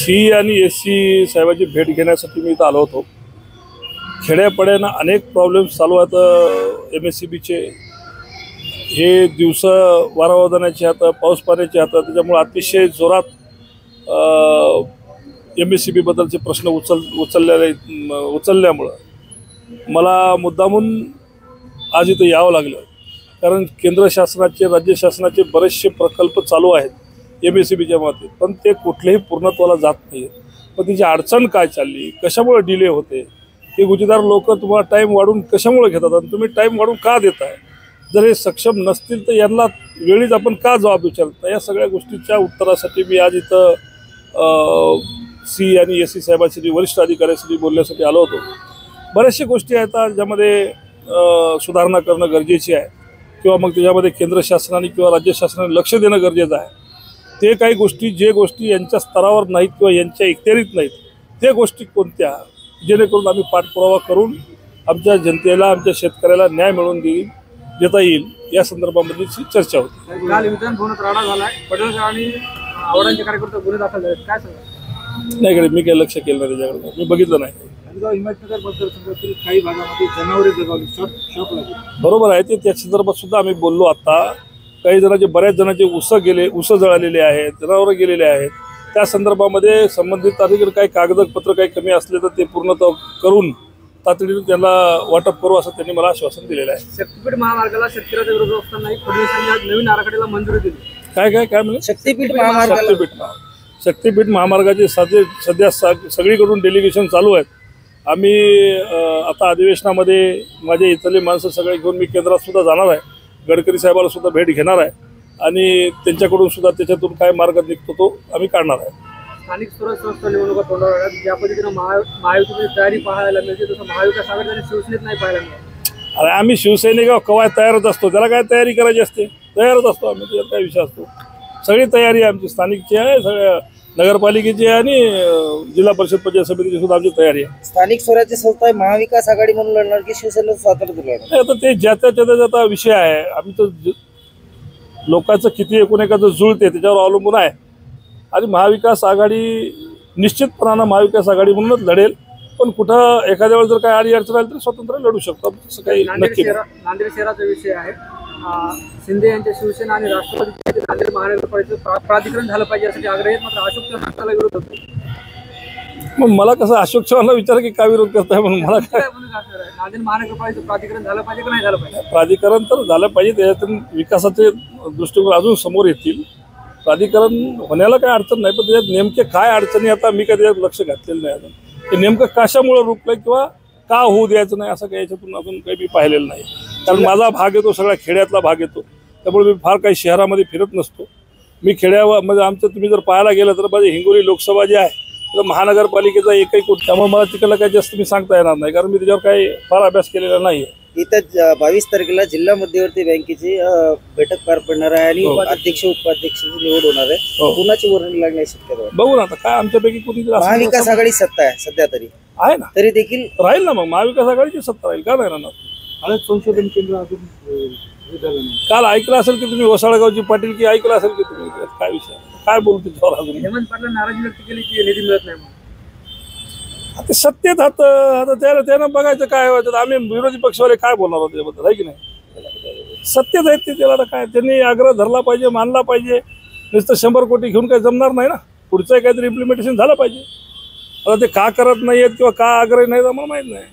C आणि SC साहेबांची भेट घेण्यासाठी मी इथं आलो होतो। खेड्यापाड्यांना अनेक प्रॉब्लेम्स चालू आहेत MSCBचे। हे दिवस वारावादनाचे आहेत, पाऊस पाण्याचे आहेत, त्याच्यामुळे अतिशय जोरात MSCB बद्दलचे प्रश्न उचलल्यामुळं मला मुद्दामून आज इथं यावं लागलं। कारण केंद्र शासनाचे राज्य शासनाचे बरेचसे प्रकल्प चालू आहेत MSCBच्या माध्यमातून, पण ते कुठलेही पूर्णत्वाला जात नाही। पण तिची अडचण काय चालली, कशामुळे डिले होते, हे गुजरात लोक तुम्हाला टाईम वाढून कशामुळे घेतात आणि तुम्ही टाईम वाढून का देताय? जर हे सक्षम नसतील तर यांना वेळीच आपण का जबाब विचारता? या सगळ्या गोष्टीच्या उत्तरासाठी मी आज इथं सी आणि एससी साहेबांशी वरिष्ठ अधिकाऱ्यांशी बोलण्यासाठी आलो होतो। बऱ्याचशा गोष्टी आहेत ज्यामध्ये सुधारणा करणं गरजेची आहे किंवा मग त्याच्यामध्ये केंद्र शासनाने किंवा राज्य शासनाने लक्ष देणं गरजेचं आहे। ते काही गोष्टी जे गोष्टी यांच्या स्तरावर नाहीत किंवा यांच्या इख्तियारीत नाहीत ते गोष्टी कोणत्या, जेणेकरून आम्ही पाठपुरावा करून आमच्या जनतेला आमच्या शेतकऱ्याला न्याय मिळवून देता येईल या संदर्भामध्ये चर्चा होती। काल विधान भवनात राडा झाला, पडळकर आणि आवडांचे कार्यकर्ते गुन्हे दाखल झाले, काय सांगा? नाही, मी काही लक्ष केलं नाही त्याच्याकडे, मी बघितलं नाही। हिमायतनगर मतदारसंघातील काही भागामध्ये जनावरे जगावली, शॉक लागली। बरोबर आहे ते, त्या संदर्भात सुद्धा आम्ही बोललो। आता काही जणांचे बऱ्याच जणांचे ऊस जळालेले आहेत, जनावरं गेलेले आहेत। त्या संदर्भामध्ये संबंधित अधिकारी काही कागदपत्र काही कमी असले तर ते पूर्णतः करून तातडीने त्यांना वाटप करू असं त्यांनी मला आश्वासन दिलेलं आहे। शक्तीपीठ महामार्गाला शेतकऱ्याच्या विरोधात असतानाही फडणवीसांनी आज नवीन आराखड्याला मंजुरी दिली। काय म्हणजे शक्तीपीठ शक्तीपीठ महामार्गाचे सध्या सगळीकडून डेलिगेशन चालू आहेत। आम्ही आता अधिवेशनामध्ये माझे इथले माणसं सगळे घेऊन मी केंद्रात सुद्धा जाणार आहे, गडकरी साहेबाला सुद्धा भेट घेणार आहे आणि त्यांच्याकडून सुद्धा त्याच्यातून काय मार्ग निघतो तो आम्ही काढणार आहे। स्थानिक स्वराज्य संस्था निवडणुका तोंडावर आल्या, ज्या पद्धतीनं महायुतीची तयारी पाहायला मिळते तसं महाविकास आघाडी आणि शिवसेनेत नाही पाहायला मिळत। अरे आम्ही शिवसैनिक कवाय तयारच असतो, त्याला काय तयारी करायची असते, तयारच असतो आम्ही, त्याच्यात काय विषय असतो। सगळी तयारी आमची स्थानिकची आहे, सगळ्या नगरपालिकेची आहे आणि जिल्हा परिषद पंचायत समितीची सुद्धा आमची तयारी आहे। स्थानिक स्वराज्य संस्था महाविकास आघाडी म्हणून लढणार की शिवसेना स्वातंत्र्य लढणार? आता ते ज्याचा विषय आहे। आम्ही तर लोकांचं किती एकूण एकाचं जुळते त्याच्यावर अवलंबून आहे आणि महाविकास आघाडी निश्चितपणानं महाविकास आघाडी म्हणूनच लढेल, पण कुठं एखाद्या वेळेस जर काही अडी अडचण आली तर स्वतंत्र लढू शकतो, असं काही नक्की नाही। नांदेड शहराचा विषय आहे, शिंदे यांच्या शिवसेना आणि राष्ट्रवादी नांदेड महानगरपालिकेचं प्राधिकरण झालं पाहिजे यासाठी आग्रही, मात्र अशोक चव्हाणांना विरोध होतो। मग मला कसं अशोक चव्हाणला विचार की का विरोध करताय म्हणून मला काय, नांदेड महानगरपालिकेचं प्राधिकरण झालं पाहिजे की नाही झालं पाहिजे? प्राधिकरण तर झालं पाहिजे, त्याच्यातून विकासाचे दृष्टिकोन अजून समोर येतील। प्राधिकरण होण्याला काय अडचण नाही, पण त्याच्यात नेमके काय अडचणी आता मी काही त्याच्यात लक्ष घातलेलं नाही अजून, ते नेमकं कशामुळे रुकलं किंवा का होऊ द्यायचं नाही असं काही याच्यातून अजून काही मी पाहिलेलं नाही। कारण माझा भाग येतो सगळा खेड्यातला भाग येतो, त्यामुळे मी फार काही शहरामध्ये फिरत नसतो। मी खेड्यावर म्हणजे आमचं तुम्ही जर पाहायला गेलं तर माझी हिंगोली लोकसभा जी आहे तर महानगरपालिकेचा एकही कोट, त्यामुळे मला तिकडला काही जास्त मी सांगता येणार नाही, कारण मी त्याच्यावर काही फार अभ्यास केलेला नाही आहे। इथं 22 तारखेला जिल्हा मध्यवर्ती बँकेची बैठक पार पडणार आहे आणि अध्यक्ष उपाध्यक्षाची निवड होणार आहे, कुणाची वर्णी लागण्याची शक्यता? बघू ना आता काय आमच्यापैकी कोणी महाविकास आघाडी सत्ता आहे सध्या तरी आहे ना, तरी देखील राहील ना, मग महाविकास आघाडीची सत्ता राहील का नाही राहणार? हळद संशोधन केंद्र अजून काल ऐकलं असेल की तुम्ही वसाळगावची पाटील की ऐकलं असेल की तुम्ही, काय विषय काय बोलतो त्याच्यावर अजून? हेमंत पाटला नाराजी व्यक्त केली की निधी मिळत नाही, आता सत्तेत आता त्यानं बघायचं काय व्हायचं। आम्ही विरोधी पक्षवाले काय बोलणार होतो त्याबद्दल, आहे की नाही? सत्तेत आहेत ते, त्याला काय त्यांनी आग्रह धरला पाहिजे, मानला पाहिजे। नुसतं 100 कोटी घेऊन काही जमणार नाही ना, पुढचं काहीतरी इम्प्लिमेंटेशन झालं पाहिजे। आता ते का करत नाही आहेत किंवा का आग्रह नाही आम्हाला माहीत नाही।